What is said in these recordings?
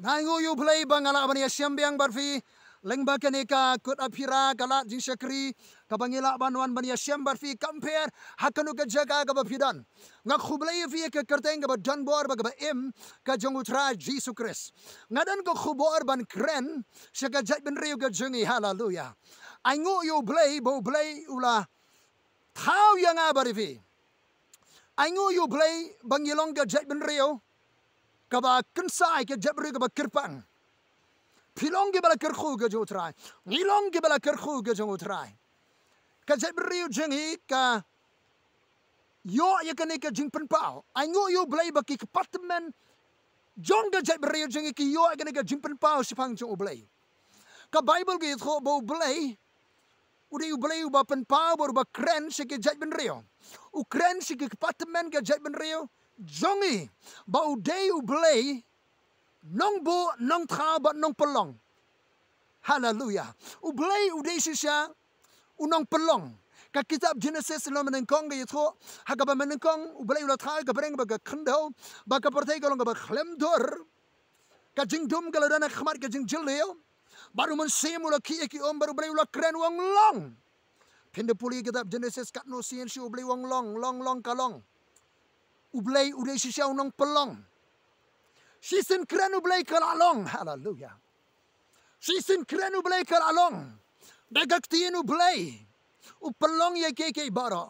Ainguh U Blei bangala bani shym biang barfi. Lengba kaneka kut apira kalat jing syakri kabangila banwan bani shym barfi compare hakanu ke jaga ka bapidan ngak khublei fi ke kerteng ka dan bor ba im ka jong U Trai Jisu Christ ngadan ko khubor ban kren syaka jaidbynriew ka jungi hallelujah Ainguh U Blei bo blei ula thau yang abarifi Ainguh U Blei bangilong ka jaidbynriew ka ba kensai ka jaidbynriew ka ba kyrpang Pilong ke bala kerkhu ke jong U Trai. Ngilong ke bala kerkhu ke jong U Trai. Ka jaidbynriew jengi ka yo ya kane ka jingpynpaw. Ainguh U Blei ba ki tymmen jong ka jaidbynriew jengi ki yo ya kane ka jingpynpaw shaphang jong U Blei. Ka Bible ke tho bo Blei udi U Blei ba penpaw ba kren se ke jaidbynriew. U kren se ki tymmen ka jaidbynriew jongi ba U Blei Nongbuh, Nongthaw, U Nongpynlong. Hallelujah. U Blei Shisha U Nongpynlong. Ka kitab Genesis lo mynnyngkong ke yitho. Haka ba mynnyngkong U Blei ula thai ka bereng ba ka khandau. Ba ka pertai ka long ka ba khlem dur. Ka jingdum ka ladana khmat ka jinglongbriew. Baru mun shym ula kiei baru Blei ula kren Umlong. Pinda puli kitab Genesis kat no sien U Blei long kalong. U Blei Shisha U Nongpynlong. Shisin kren U Blei kalalong. Hallelujah. Shisin kren U Blei kalalong. U Ktien U Blei. U pelong ye kiei baroh.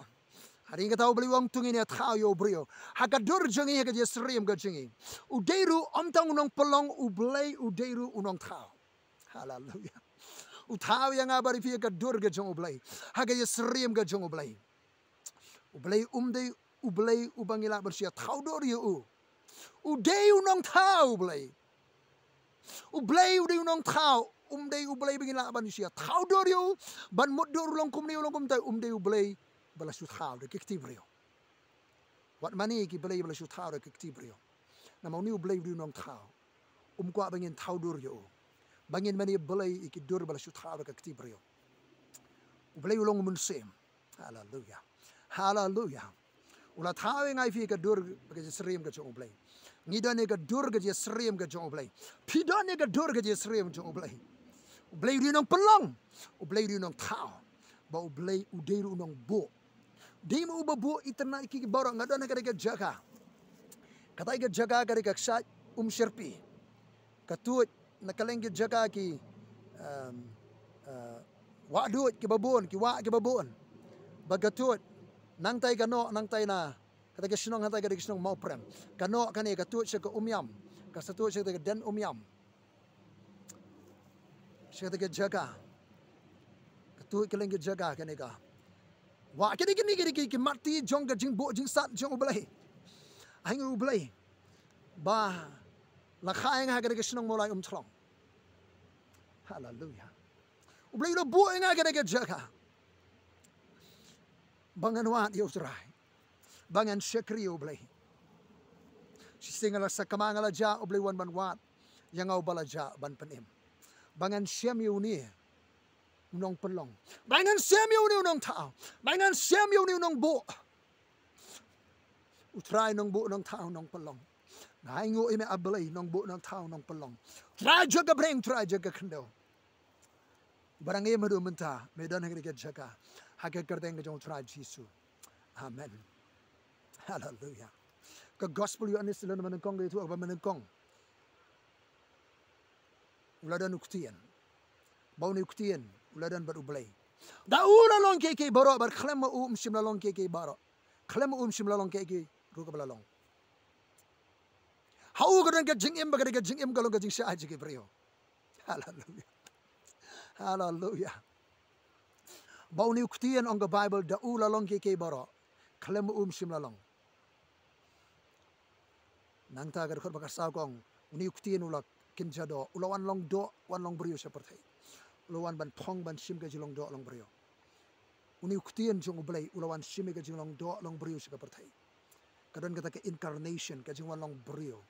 Hari nga tau Blei wang tungin ya thau yo brio. Haka dur jengi haka je srim ka jengi. U deiru omtang U Nongpynlong U Blei U Nongthaw. Hallelujah. U thau yang abari fi ka dur ka jong U Blei. Haka je srim ka jong U Blei. U Blei U Blei U bangila bersia thau dur yo U Nongthaw U Blei. U Blei U Nongthaw. U Blei bangila manusia. Thau dur yo ban mut dur long kum ni long kum tai U Blei bala su thau de kiktibrio. Wat mani ki Blei bala su thau de kiktibrio. Na mau ni U Blei U Nongthaw. Kwa bangin thau dur yo. Bangin mani Blei ki dur bala su thau de kiktibrio. U Blei long mun shym. Hallelujah. Hallelujah. Ula thau ngai fi ka dur ka srim ka jong U Blei. Ngidane ka dur ka srim ka jong U Blei. Pidane ka dur ka srim jong U Blei. U Blei U Nongpynlong. U Blei U Nongthaw. Ba U Blei U Nongbuh. Di mo ubabu itynnad ki baroh ngadana ka jaga. Katay ka jaga ka sat sherpi. Katut nakaleng ka jaga ki wadut ki babon ki wa ki babon. Bagatut nang tay kano nang tay na kata sinong hantay ka sinong mau prem kano kani katut siya ka umyam kasatut siya ka den umyam siya ka jaga katut kaleng ka jaga kani ka wa kini ki mati jong ka jingbo jingsat jong U Blei Ainguh U Blei ba lakhai nga ka sinong mulai umtlong. Hallelujah. U Blei lo bu nga ka jaga bangan wat U Trai. Bangan syakri U Blei. Sisingala sa kamangala ja U Blei wan ban wat. Yang au balaja ban penim. Bangan shym U Nongpynlong. Bangan shym U Nongthaw. Bangan shym U Nongbuh. U Trai Nongbuh Nongthaw Nongpynlong. Ainguh ime U Blei Nongbuh Nongthaw Nongpynlong. Trai jaga breng trai jaga kendo. Barang ia madu mentah. Medan hingga jaga. Hak kerteng ke jong Trai Jisu. Amen. Hallelujah. Ke gospel Ïoannis lan mynnyngkong itu apa mynnyngkong. Uladan U Ktien. Bau U Ktien uladan bar U Blei. Da ula long kiei baroh bar khlem shym long kiei baroh. Khlem shym long kiei ruka balalong. Hau kadang ke jingim ba kadang ke jingim kalong ke jingsha aji brio. Hallelujah. Hallelujah. Bau U Ktien on the Bible da ula long kiei baroh. Khlem shym long. Nang ta gar khot bakar sa kong U Ktien ula kinjado ulawan long do wan long brio seperti. Ulawan ban pong ban shym ke jilong do long brio. U Ktien jong U Blei ulawan shym ke jilong do long brio seperti. Kadang kata ke incarnation ke jilong long brio.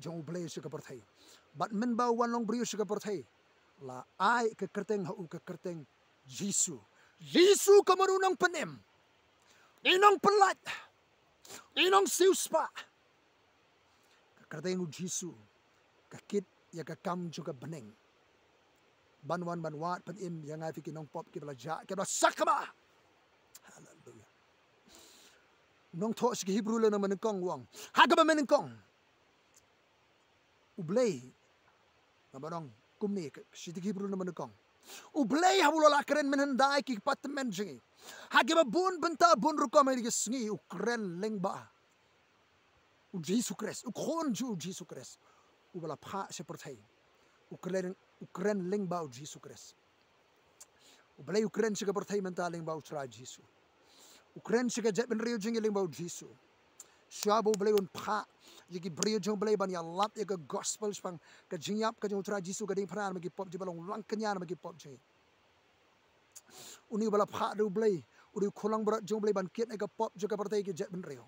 Jong U Blei seperti. Bat men ba wan long brio seperti. La ai ke kerteng hau ke kerteng Jisu. Jisu kamaru Nongpynim. Inong pelat. Inong siuspa. Kerteng U Jisu. kakit ya kakam juga bening. Banwan banwat penim yang ai fikir nong pop kita belajar kita sakama. Haleluya. Nongthaw segi Hebrew le nama mynnyngkong wang. Hagaba mynnyngkong. U Blei. Nama dong kumni segi Hebrew nama mynnyngkong. U Blei habulola keren menhendai ki patmen jengi. Hagaba bun bynta bun rukom ai sengi u keren lengba. U Jisu Christ, u khon ju Jisu Christ. U bala pha seperti. U keren lengba u Jisu Christ. U Blei u keren seperti menta lengba u Trai Jisu. U keren jaidbynriew jengi lengba u Jisu. Shabo Blei un pha yaki brio jong Blei ban ya lap ya ke gospel spang ke jingyap ke jong Trai Jisu ke ding pran bagi pop jibalong lang kenyan bagi pop jengi. Uni bala pha du Blei, uri kholang berat jong Blei ban kiet ke pop juga partai ke jaidbynriew.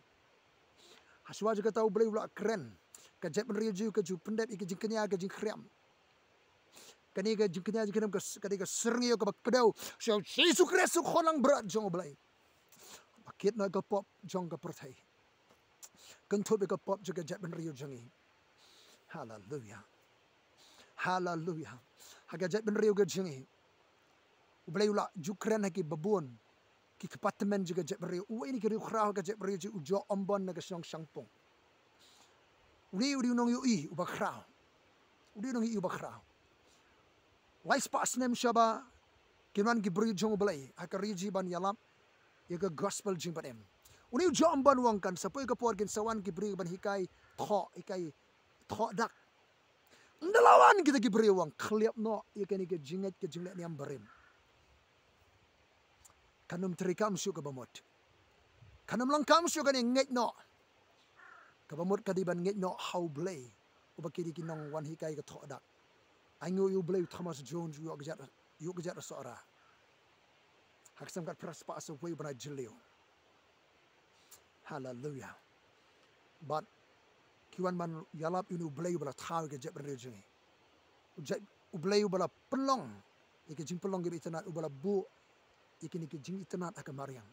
Haswa juga tahu Blei ula keren. Ke jaidbynriew ju ke ju pendep ke jingkenya ke jingkhlem. Kani ke jingkenya jingkhlem ke kani ke serngi ke bakdau. So Yesus Kristus kholang berat jong Blei. Bakit na ke pop jong ke partai. Kentut ke pop juga jaidbynriew jengi. Haleluya. Haleluya. Haga jaidbynriew ke jengi. Blei ula ju keren haki babun. Ki kepatemen juga jaidbynriew. Ini ke riu khrau ke jaidbynriew ju ujo ombon na ke song sangpong. Udi nong yu uba khrau. Udi nong yu uba khrau. Lais pas nem shaba kinan ki brio jong Blei haka riji ban yalap ya ke gospel jingpynpaw. Uni ujo ombon wang kan sapoi ke por gen sawan ki brio ban hikai tho dak. Ndalawan kita ki brio wang khliap no ya ke ni ke jinget ke jinglek niam barim. Kanum terikam syuk ke bamut. Kanum langkam syuk kan nget no. Ke bamut kadiban nget no how Blei. Ubakiri kinong wan hikai ke thok dak. Ainguh U Blei Thomas Jones yu gejat seorang. Hak samkat pras pa so way bana jelio. Hallelujah. But kiwan man yalap U Blei bala thaw ke jaidbynriew jengi. U Blei bala Nongpynlong. Ike jingpynpaw ke itynnad ubala bu ikini ke jing itynnad aka mariang.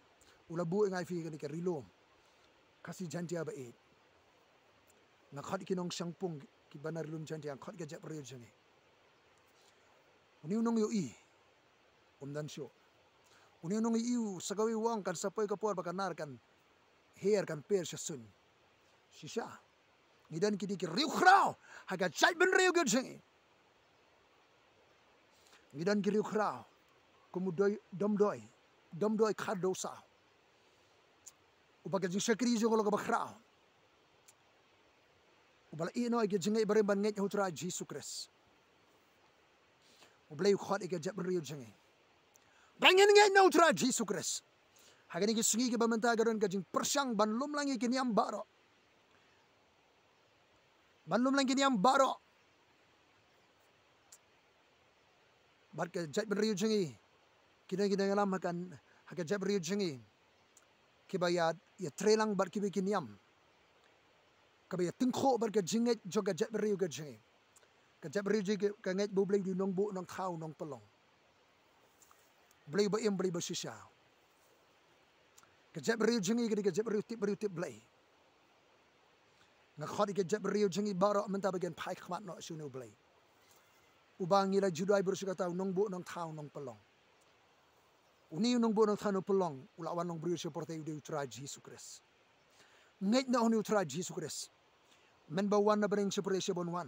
Ula bu ngai fi ke rilom. Kasih jantia ba e. Nakhat kinong sangpung ki banar lum jantia khat ke jaidbynriew jengi. Uni nong yu dan syo. Uni nong yu sagawi wang kan sapoi kapor bakanar kan hair kan per sun. Shisha. Ngidan kini ki riu khrau haga jaidbynriew ke jengi. Ngidan ki riu khrau kumudoi domdoi khadosa. Ubaga jing sakri jo ko bakhrau. Ubala ino ke jengi bare ban nget Trai Jisu Christ. U Blei khot ke jaidbynriew jengi. Bangin nget no Trai Jisu Christ. Hagani ke singi ke bamenta garon ke jing persang ban Umlong ke niam baroh. Ban Umlong ke niam baroh. Bar ke jaidbynriew jengi. Kita ngalam akan hak jaidbynriew jengi. Kibayad ya trelang bar kibi kiniam. Kabaya tingkho bar ke jinget joga jaidbynriew ke jengi. Ke jaidbynriew jengi ke nget U Blei U Nongbuh Nongthaw Nongpynlong. Blei ba Blei ba Shisha. Ke jaidbynriew jengi ke jaidbynriew tip Blei. Ngakhot ke jaidbynriew jengi baroh menta bagian pai khmat no U Blei. Ubang ila judai bersukata U Nongbuh Nongthaw Nongpynlong. Uni U Nongbuh Nongthaw Nongpynlong ulawan nongbriew seperti U Trai Jisu Christ. Nget na U Trai Jisu Christ. Men bawan na bering seperti sebonwan.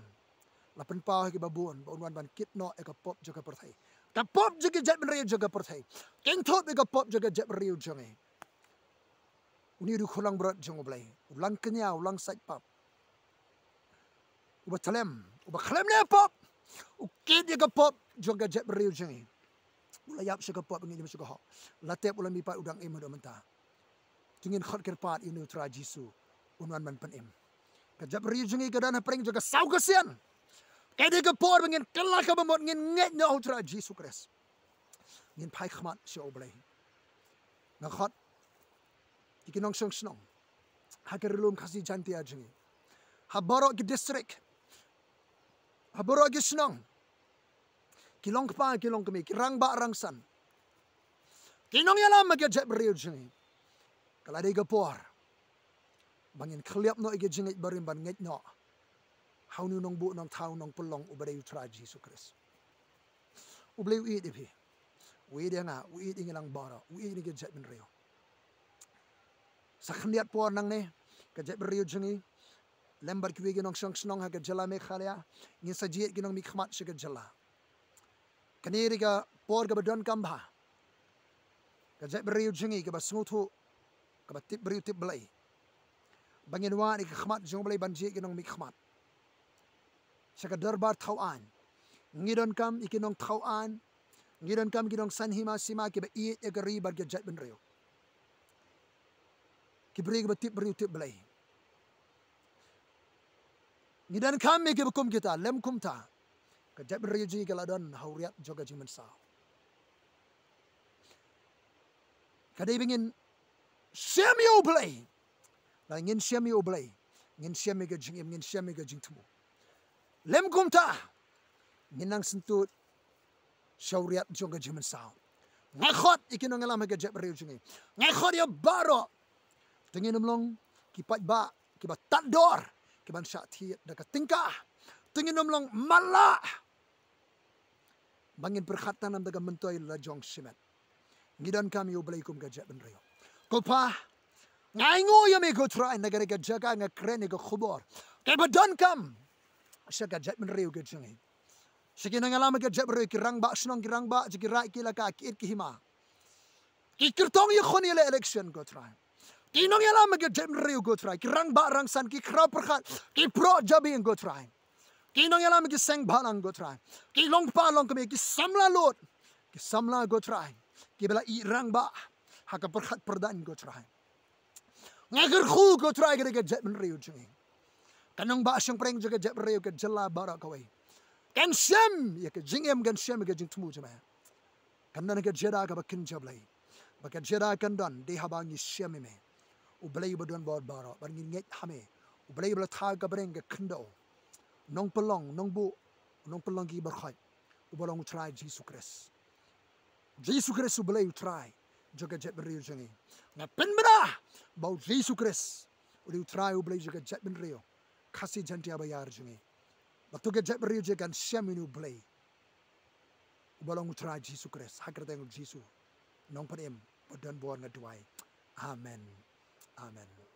Lapan pah ke babon bawan ban kit no eka pop jaga pertai. Ka pop jaga jaidbynriew jaga pertai. King thot eka pop jaga jaidbynriew jange. Uni du kholang berat jong Blei. Ulang kenya ulang side pop. Uba khlem ne pop. Ukit jaga pop jaga jaidbynriew jange. Ulayap syaka pop ngin syaka ho. Latep ulam mipa udang emu do menta. Tungin khot kyrpat U Trai Jisu unwan man panim. Ka jaidbynriew jengi ka dan pring jaga sau kasian. Kede ke por ngin kelak ka bamot ngin nget na U Trai Jisu Christ. Ngin pai khmat sy U Blei. Ngakhot ikinong snong. Hakerilum kasih jantia jengi. Habaroh ke distrik. Habaroh ke snong. Kilong kpa kilong kami kirang ba rangsan. Kinong yalam magya jaidbynriew jengi. Kalade ke por. Bangin khliap no ige jingit barim ban nget no. hau U Nongbuh Nongthaw Nongpynlong U Blei U Trai Jisu Christ. U Blei U ipi. U dia nga u ingilang baroh. U ini ke jaidbynriew. Sakhniat por nang ne ke jaidbynriew jengi. Lembar kiwi ginong snong ha ke jala me khalia. Ngin sajiet ginong mi khmat se ke jala. Kaniri ka por ke badon kambha. Ke jaidbynriew jengi ke basnguthu ke batip beriu tip blei. Bangin wa ni ke khmat jong blei banji ginong mi khmat. Sa ke darbar thawan. Ngidon kam ikinong thawan. Ngidon kam ginong sanhima sima ke ba iet e gari bar ke jaidbynriew. Ki beri ke batip beriu tip blei. Ngidan kami ke bukum kita lem kumta. Ke jaidbynriew ji ke ladon hauriat joga jingpynpaw. Kadai bingin Shym U Blei. La ngin Shym U Blei. Ngin Shym ke jingim ngin Shym ke jingtumu. Lem kumta. Nginang sentut hauriat joga jingpynpaw. Ngakhot ikinong alam ke jaidbynriew jingi. Ngakhot ya baroh. Tengin Umlong kipat ba kibat tador kiban syati dekat tingkah. Tengin Umlong malak. Bangin perkhatan nam daga mentoi la jong shimet. Ngidan kami U Blei kum ke jaidbynriew. Kulpa Ainguh ya me U Trai negara ke jaga ngakren ke khubor. Ke badan kam. Syaka jaidbynriew ke jengi. Sekinang alam ke jaidbynriew kirang ba snong kirang ba jikirai kilaka kiit kihima. Ki kirtong ya khoni le election U Trai. Kinong alam ke jaidbynriew U Trai. Kirang ba rang san ki krau perkhat ki pro jabi U Trai. Kinong alam ke seng balang U Trai. Ki long pa long kami ki samla lot. Ki samla U Trai. Ki bela irang ba haka perkhat perdan U Trai. Ngagar khu U Trai ke jaidbynriew jengi. Kanong ba syang preng juga jaidbynriew ke jala barak kawai. Kan shym ya ke jingem kan shym ke jingtumu jema. Kandan ke jeda ka bakin jablai. Bakat jeda kandan de habangi shym me. U Blei badon bor baroh bangin nget hame. U Blei bela tha ka breng ke khndo. Nongpynlong Nongbuh Nongpynlong ki barkhai. U bolong U Trai Jisu Christ. Jisu Christ U Blei U Trai joga jaidbynriew jengi. Ngapen bra bau Jisu Christ U Trai U Blei joga jaidbynriew. Kasih jantia bayar jengi. Waktu ke jaidbynriew jegan Shym U Blei. U bolong U Trai Jisu Christ. Hakar tengok Jisu. Nongpynim badon bor ngaduai. Amen. Amen.